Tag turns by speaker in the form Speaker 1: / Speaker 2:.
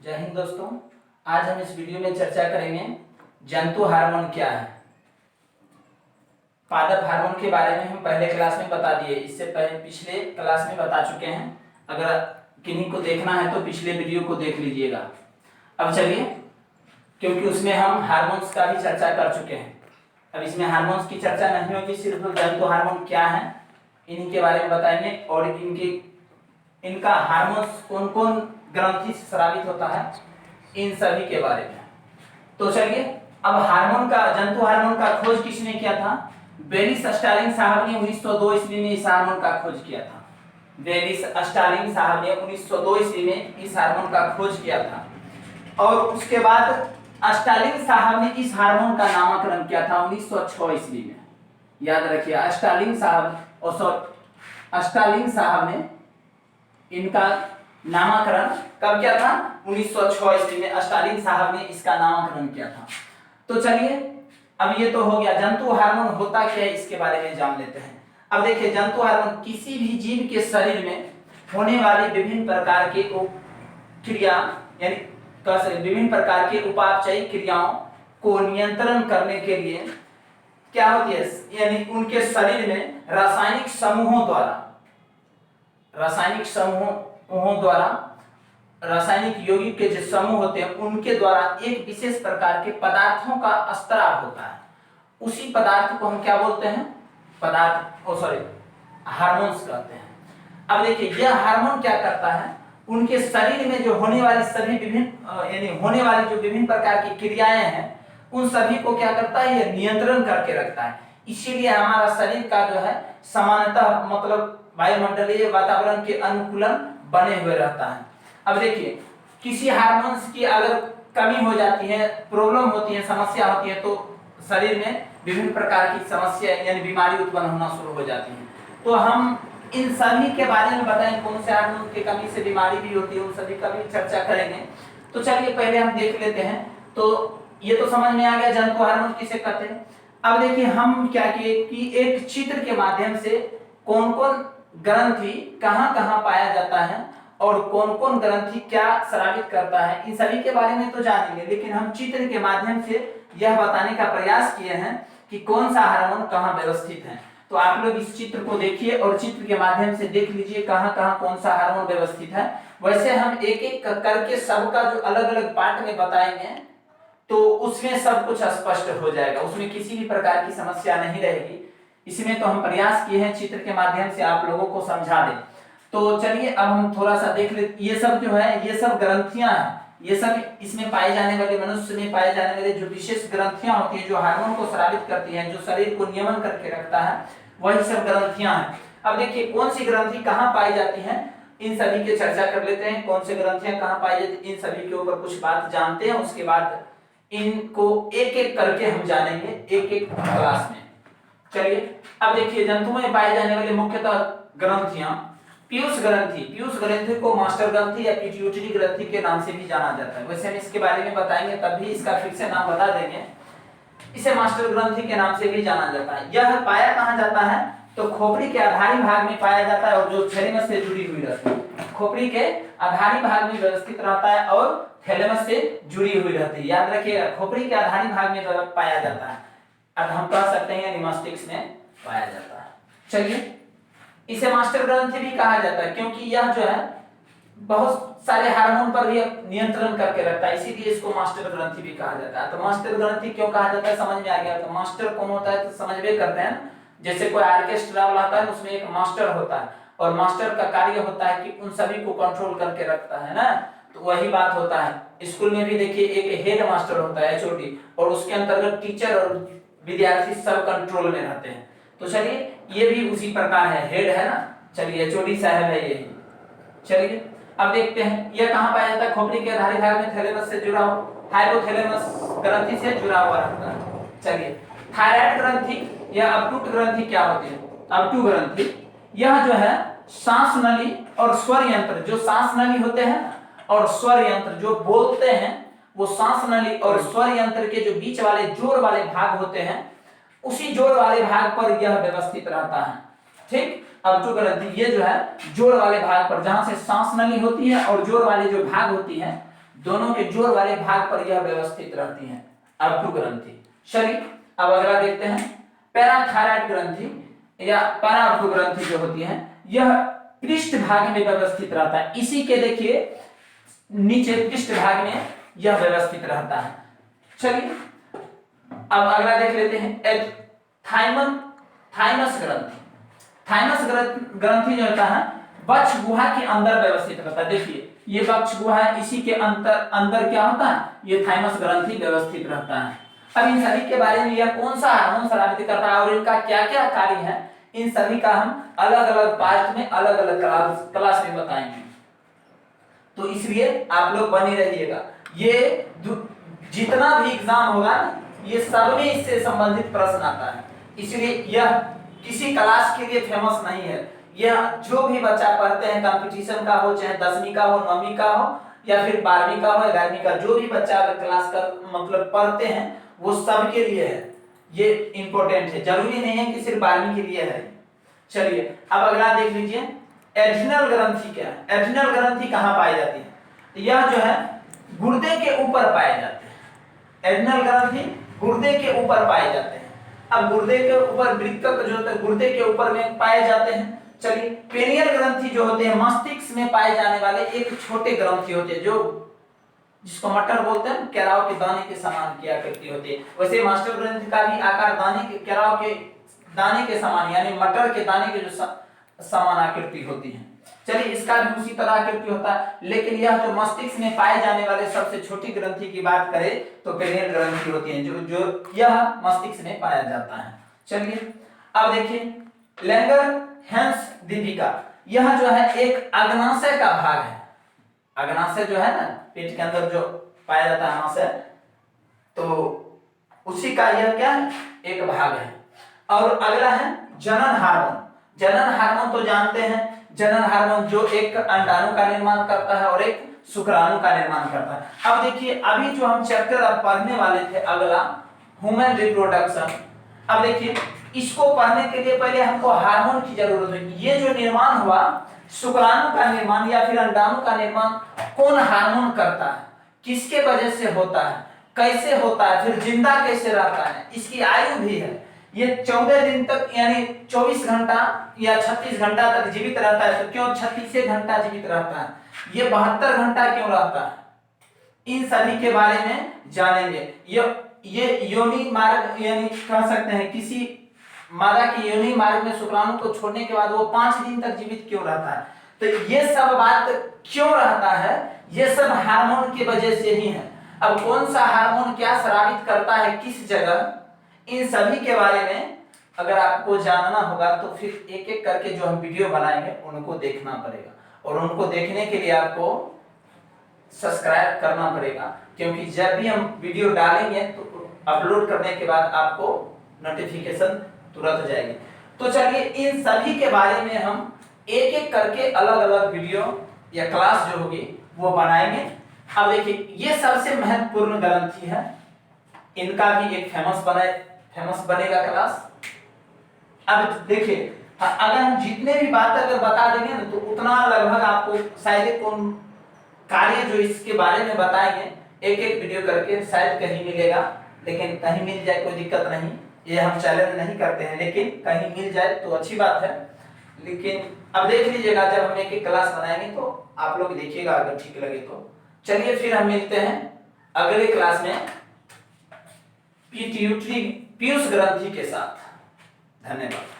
Speaker 1: जय हिंद दोस्तों। आज हम इस वीडियो में चर्चा करेंगे जंतु हार्मोन क्या है। पादप हार्मोन के बारे में हम पहले क्लास में बता दिए, इससे पहले पिछले क्लास में बता चुके हैं। अगर किन्हीं को देखना है तो पिछले वीडियो को देख लीजिएगा। अब चलिए, क्योंकि उसमें हम हार्मोन्स का भी चर्चा कर चुके हैं, अब इसमें हार्मोन्स की चर्चा नहीं होगी, सिर्फ जंतु हार्मोन क्या है इन्हीं के बारे में बताएंगे और इनका हार्मोन्स कौन कौन ग्रंथि से स्रावित होता है, इन सभी के बारे में। तो चलिए, अब हार्मोन का जंतु हार्मोन का खोज किसने किया था? बेलिस स्टार्लिंग साहब ने 1902 ईस्वी में इस हार्मोन का खोज किया था। बेलिस स्टार्लिंग साहब ने 1902 ईस्वी में इस हार्मोन का खोज किया था और उसके बाद स्टार्लिंग साहब ने इस हार्मोन का नामकरण किया था 1906 ईस्वी में। याद रखिए, स्टार्लिंग साहब ने इनका नामकरण कब किया था? 1906 ईस्वी में स्टार्लिंग साहब ने इसका नामकरण किया था। तो चलिए, अब ये तो हो गया जंतु हार्मोन होता क्या है, इसके बारे में जान लेते हैं। अब देखिए, जंतु हार्मोन किसी भी जीव के शरीर में होने वाली विभिन्न प्रकार के क्रिया यानी विभिन्न प्रकार के उपापचयी क्रियाओं को नियंत्रण करने के लिए क्या होती है, यानी उनके शरीर में रासायनिक यौगिक के जो समूह होते हैं उनके द्वारा एक विशेष प्रकार के पदार्थों का स्त्राव होता है। उसी पदार्थ को हम क्या बोलते हैं? हार्मोन्स कहते हैं। अब देखिए, यह हार्मोन क्या करता है, उनके शरीर में जो होने वाली सभी विभिन्न प्रकार की क्रियाएं हैं उन सभी को क्या करता है, यह नियंत्रण करके रखता है। इसीलिए हमारा शरीर का जो है सामान्यतः मतलब वायुमंडलीय वातावरण के अनुकूलन बने हुए रहता है। अब देखिए, किसी हार्मोन्स की अगर कमी हो जाती है, प्रॉब्लम होती है, समस्या होती है, तो शरीर में विभिन्न प्रकार की समस्या यानी बीमारी उत्पन्न होना शुरू हो जाती है। तो हम इन सभी के बारे में बताएं, कौन से हार्मोन की कमी से बीमारी भी होती है, उन सभी का भी चर्चा करेंगे। तो चलिए, पहले हम देख लेते हैं। तो ये तो समझ में आ गया जंतु हार्मोन किसे कहते हैं। अब देखिए, हम क्या किए कि एक चित्र के माध्यम से कौन कौन ग्रंथि कहां कहां पाया जाता है और कौन कौन ग्रंथि क्या स्रावित करता है, इन सभी के बारे में तो जानेंगे, लेकिन हम चित्र के माध्यम से यह बताने का प्रयास किए हैं कि कौन सा हार्मोन कहां व्यवस्थित है। तो आप लोग इस चित्र को देखिए और चित्र के माध्यम से देख लीजिए कहां कहां कौन सा हार्मोन व्यवस्थित है। वैसे हम एक एक करके सबका जो अलग अलग पार्ट में बताएंगे तो उसमें सब कुछ स्पष्ट हो जाएगा, उसमें किसी भी प्रकार की समस्या नहीं रहेगी। इसमें तो हम प्रयास किए हैं चित्र के माध्यम से आप लोगों को समझा दें। तो चलिए, अब हम थोड़ा सा देख लेते। ये सब जो है, ये सब ग्रंथियां हैं, ये सब इसमें पाए जाने वाले, मनुष्य में पाए जाने वाले जो विशेष ग्रंथियां होती है जो हार्मोन को स्रावित करती हैं, जो शरीर को नियमन करके रखता है, वही सब ग्रंथियां हैं। अब देखिए, कौन सी ग्रंथि कहां पाई जाती है, इन सभी की चर्चा कर लेते हैं। कौन सी ग्रंथियां कहां पाई जाती है, इन सभी के ऊपर कुछ बात जानते हैं, उसके बाद इनको एक एक करके हम जानेंगे एक एक क्लास में। चलिए, अब देखिए, जंतु में पाए जाने वाले मुख्यतः ग्रंथियां, पीयूष ग्रंथि को मास्टर ग्रंथि या पिट्यूटरी ग्रंथि के नाम से भी जाना जाता है। वैसे हम इसके बारे में बताएंगे, तब भी इसका फिर से नाम बता देंगे। इसे मास्टर ग्रंथि के नाम से भी जाना जाता है। यह पाया कहां जाता है, तो खोपड़ी के आधारी भाग में पाया जाता है और जो थैलेमस से जुड़ी हुई रहती है। खोपड़ी के आधारी भाग में व्यवस्थित रहता है और थैलेमस से जुड़ी हुई रहती है। याद रखिएगा, खोपड़ी के आधारी भाग में पाया जाता है। अब हम कह सकते हैं निमस्टिक्स में पाया जाता है। चलिए, इसे मास्टर ग्रंथि भी कहा जाता है क्योंकि यह जो है बहुत सारे हार्मोन पर भी नियंत्रण करके रखता है, इसीलिए इसको मास्टर ग्रंथि भी कहा जाता है। तो मास्टर ग्रंथि क्यों कहा जाता है, समझ में आ गया। तो मास्टर कौन होता है, तो समझ में करते हैं। जैसे कोई ऑर्केस्ट्रा वाला होता है, उसमें एक मास्टर होता है और मास्टर का कार्य होता है कि उन सभी को कंट्रोल करके रखता है ना। तो वही बात होता है। स्कूल में भी देखिए एक हेड मास्टर होता है, एचओडी, और उसके अंतर्गत टीचर और विद्यार्थी सब कंट्रोल में रहते हैं। तो चलिए, ये भी उसी प्रकार है, हेड है ना। चलिए, एचओडी साहब है यही। चलिए, अब देखते हैं यह कहां पाया जाता है। खोपड़ी के आधारी भाग में थैलेमस से जुड़ा हुआ, हाइपोथैलेमस ग्रंथि से जुड़ा हुआ रहता है। चलिए, थायराइड ग्रंथि या अपटूट ग्रंथि क्या होती है? अपटू ग्रंथि, यह जो है सांस नली और स्वर यंत्र, जो सांस नली होते हैं और स्वर यंत्र जो बोलते हैं, वो सांस नली और स्वर यंत्र के जो बीच वाले जोड़ वाले भाग होते हैं, उसी जोड़ वाले भाग पर यह व्यवस्थित रहता है। ठीक, अब जो ग्रंथि ये जो है जोड़ वाले भाग पर, जहां से सांस नली होती है और जोड़ वाले जो भाग होती है, दोनों के जोड़ वाले भाग पर यह व्यवस्थित रहती हैं अब्दु ग्रंथि। चलिए अब अगला देखते हैं पैराथायराइड ग्रंथि या पैराअब्दु ग्रंथि जो होती है यह पृष्ठ भाग में व्यवस्थित रहता है। इसी के देखिए नीचे पृष्ठ भाग में यह व्यवस्थित रहता है। चलिए अब अगला देख लेते हैं थाइमस ग्रंथि। थाइमस ग्रंथि जो होता है वक्ष गुहा के अंदर व्यवस्थित रहता है। देखिए ये वक्ष गुहा है, इसी के अंदर क्या होता है, ये थाइमस ग्रंथि व्यवस्थित रहता है। अब इन सभी के बारे में यह कौन सा हार्मोन स्रावित करता है और इनका क्या क्या कार्य है, इन सभी का हम अलग अलग पार्ट में अलग अलग क्लास में बताएंगे। तो इसलिए आप लोग बने रहिएगा। ये जितना भी एग्जाम होगा ये सब में इससे संबंधित प्रश्न आता है, इसलिए यह किसी क्लास के लिए फेमस नहीं है। यह जो भी बच्चा पढ़ते हैं कंपटीशन का हो, चाहे 10वीं का हो, 9वीं का हो या फिर 12वीं का हो, 11वीं का, जो भी बच्चा अगर क्लास का मतलब पढ़ते हैं वो सब के लिए है। ये इंपॉर्टेंट है, जरूरी नहीं है कि सिर्फ 12वीं के लिए है। चलिए अब अगला देख लीजिए एड्रिनल ग्रंथि क्या है। एड्रिनल ग्रंथि कहाँ पाई जाती है, यह जो है गुर्दे के ऊपर पाए जाते हैं। एड्रिनल ग्रंथि गुर्दे के ऊपर पाए जाते हैं। अब गुर्दे के ऊपर वृक्क जो होता है गुर्दे के ऊपर में पाए जाते हैं। चलिए पेनियल ग्रंथि जो होते हैं मस्तिष्क में पाए जाने वाले एक छोटे ग्रंथि होते हैं, जो जिसको मटर बोलते हैं, केराव के दाने के समान की आकृति होती है। वैसे मास्टर ग्रंथि का भी आकार दाने के केराव के दाने के समान यानी मटर के दाने के जो समान आकृति होती है। चलिए इसका भी उसी तरह आकृति होता है, लेकिन यह जो मस्तिष्क में पाए जाने वाले सबसे छोटी ग्रंथि की बात करें तो पेनियल ग्रंथि होती है, जो यह मस्तिष्क में पाया जाता है। चलिए अब देखिए लैंगरहैंस दीपिका, यह जो है एक अग्नाशय का भाग है। अग्नाशय जो है ना पेट के अंदर जो पाया जाता है अग्नाशय, तो उसी का यह क्या है, एक भाग है। और अगला है जनन हार्मोन। जनन हार्मोन तो जानते हैं, जनन हार्मोन जो एक अंडाणु का निर्माण करता है और एक शुक्राणु का निर्माण करता है। अब देखिए अभी जो हम चैप्टर अब पढ़ने वाले थे अगला ह्यूमन रिप्रोडक्शन, अब देखिए इसको पढ़ने के लिए पहले हमको हार्मोन की जरूरत है। ये जो निर्माण हुआ शुक्राणु का निर्माण या फिर अंडाणु का निर्माण कौन हार्मोन करता है, किसके वजह से होता है, कैसे होता है, फिर जिंदा कैसे रहता है, इसकी आयु भी है। ये 14 दिन तक यानी 24 घंटा या 36 घंटा तक जीवित रहता है। तो क्यों 36 घंटा जीवित रहता है, ये 72 घंटा क्यों रहता है, इन सभी के बारे में जानेंगे। ये योनि मार्ग यानी कह सकते हैं किसी मादा की योनि मार्ग में शुक्राणु को छोड़ने के बाद वो 5 दिन तक जीवित क्यों रहता है, तो ये सब बात क्यों रहता है, ये सब हार्मोन की वजह से ही है। अब कौन सा हार्मोन क्या स्रावित करता है किस जगह, इन सभी के बारे में अगर आपको जानना होगा तो फिर एक एक करके जो हम वीडियो बनाएंगे उनको देखना पड़ेगा, और उनको देखने के लिए आपको सब्सक्राइब करना पड़ेगा, क्योंकि जब भी हम वीडियो डालेंगे तो अपलोड करने के बाद आपको नोटिफिकेशन तुरंत जाएगी। तो चलिए इन सभी के बारे में हम एक एक करके अलग अलग वीडियो या क्लास जो होगी वो बनाएंगे। अब देखिए ये सबसे महत्वपूर्ण ग्रंथि है, इनका भी एक फेमस बनेगा क्लास। अब देखिए अगर हम जितने भी बात अगर बता देंगे ना तो उतना लगभग आपको शायद कौन कार्य जो इसके बारे में बताएंगे एक एक वीडियो करके शायद कहीं मिलेगा, लेकिन कहीं मिल जाए कोई दिक्कत नहीं, ये हम चैलेंज नहीं करते हैं, लेकिन कहीं मिल जाए तो अच्छी बात है। लेकिन अब देख लीजिएगा जब हम एक एक क्लास बनाएंगे तो आप लोग देखिएगा अगर ठीक लगे तो। चलिए फिर हम मिलते हैं अगले क्लास में पिट्यूटरी पीयूष ग्रंथि के साथ। धन्यवाद।